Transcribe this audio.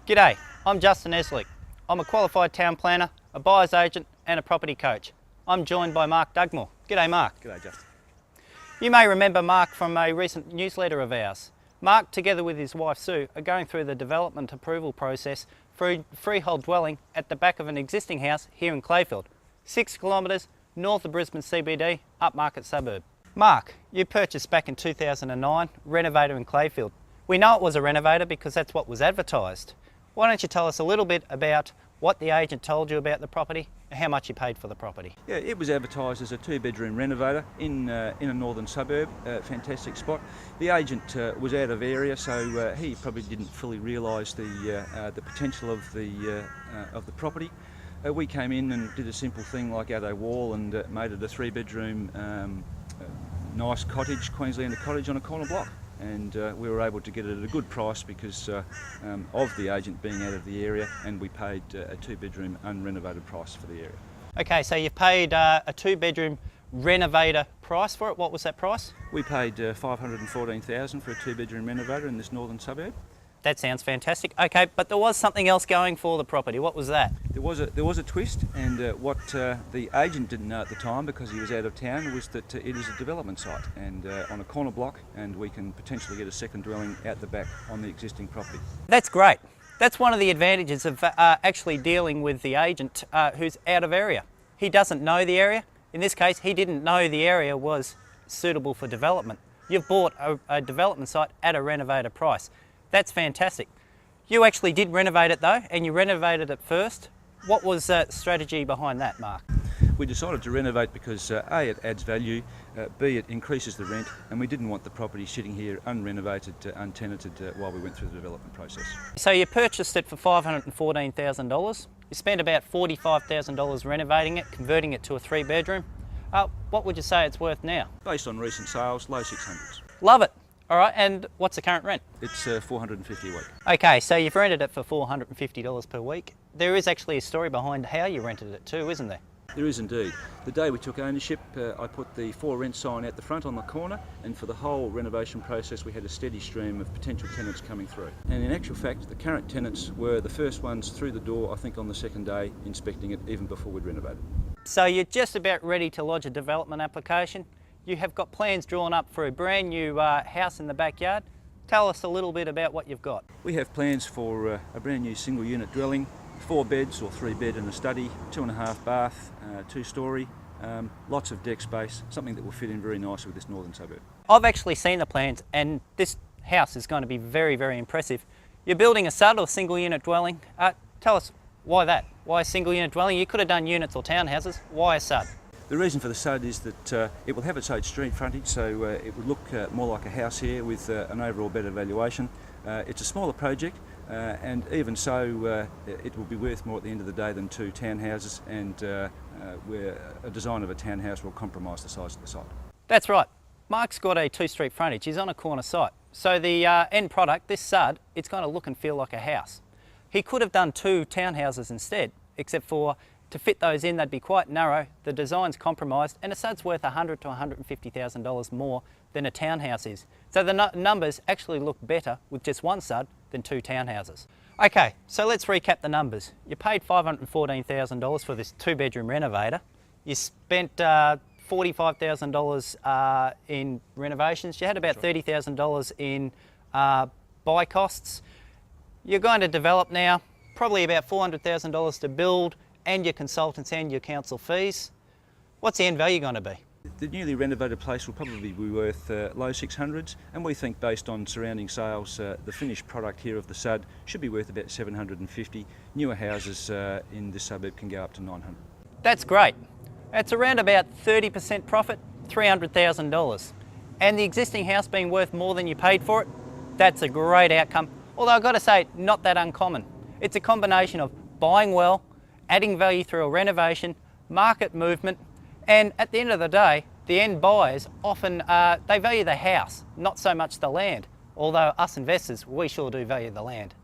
G'day, I'm Justin Eslick. I'm a qualified town planner, a buyer's agent and a property coach. I'm joined by Mark Dugmore. G'day Mark. G'day Justin. You may remember Mark from a recent newsletter of ours. Mark, together with his wife Sue, are going through the development approval process for a freehold dwelling at the back of an existing house here in Clayfield, 6 kilometres north of Brisbane CBD, upmarket suburb. Mark, you purchased back in 2009, renovator in Clayfield. We know it was a renovator because that's what was advertised. Why don't you tell us a little bit about what the agent told you about the property and how much you paid for the property? Yeah, it was advertised as a 2-bedroom renovator in a northern suburb, fantastic spot. The agent was out of area, so he probably didn't fully realise the potential of the property. We came in and did a simple thing like add a wall and made it a 3-bedroom nice cottage, Queenslander cottage on a corner block. And we were able to get it at a good price because of the agent being out of the area, and we paid a 2-bedroom unrenovated price for the area. Okay, so you paid a 2-bedroom renovator price for it. What was that price? We paid $514,000 for a 2-bedroom renovator in this northern suburb. That sounds fantastic. Okay, but there was something else going for the property. What was that? There was a twist, and what the agent didn't know at the time, because he was out of town, was that it is a development site and on a corner block, and we can potentially get a second dwelling out the back on the existing property. That's great. That's one of the advantages of actually dealing with the agent who's out of area. He doesn't know the area. In this case, he didn't know the area was suitable for development. You've bought a development site at a renovator price. That's fantastic. You actually did renovate it though, and you renovated it first. What was the strategy behind that, Mark? We decided to renovate because A, it adds value, B, it increases the rent, and we didn't want the property sitting here unrenovated, untenanted while we went through the development process. So you purchased it for $514,000. You spent about $45,000 renovating it, converting it to a 3-bedroom. What would you say it's worth now? Based on recent sales, low 600s. Love it. All right, and what's the current rent? It's $450 a week. Okay, so you've rented it for $450 per week. There is actually a story behind how you rented it too, isn't there? There is indeed. The day we took ownership, I put the for rent sign out the front on the corner, and for the whole renovation process we had a steady stream of potential tenants coming through. And in actual fact, the current tenants were the first ones through the door, I think on the second day, inspecting it even before we'd renovated. So you're just about ready to lodge a development application. You have got plans drawn up for a brand new house in the backyard. Tell us a little bit about what you've got. We have plans for a brand new single unit dwelling, 4 beds or 3 bed and a study, 2.5 bath, 2-storey, lots of deck space, something that will fit in very nicely with this northern suburb. I've actually seen the plans, and this house is going to be very, very impressive. You're building a sud or single unit dwelling. Tell us why that? Why a single unit dwelling? You could have done units or townhouses. Why a sud? The reason for the sud is that it will have its own street frontage, so it will look more like a house here with an overall better valuation. It's a smaller project, and even so it will be worth more at the end of the day than 2 townhouses, and where a design of a townhouse will compromise the size of the site. That's right. Mark's got a 2-street frontage. He's on a corner site. So the end product, this sud, it's going to look and feel like a house. He could have done 2 townhouses instead, except for to fit those in, they'd be quite narrow, the design's compromised, and a sud's worth $100,000 to $150,000 more than a townhouse is. So the numbers actually look better with just 1 sud than 2 townhouses. Okay, so let's recap the numbers. You paid $514,000 for this 2-bedroom renovator. You spent $45,000 in renovations. You had about $30,000 in buy costs. You're going to develop now, probably about $400,000 to build, and your consultants and your council fees. What's the end value going to be? The newly renovated place will probably be worth low 600s, and we think based on surrounding sales, the finished product here of the sud should be worth about 750. Newer houses in this suburb can go up to 900. That's great. It's around about 30% profit, $300,000. And the existing house being worth more than you paid for it, that's a great outcome. Although I've got to say, not that uncommon. It's a combination of buying well, adding value through a renovation, market movement, and at the end of the day, the end buyers often, they value the house, not so much the land. Although us investors, we sure do value the land.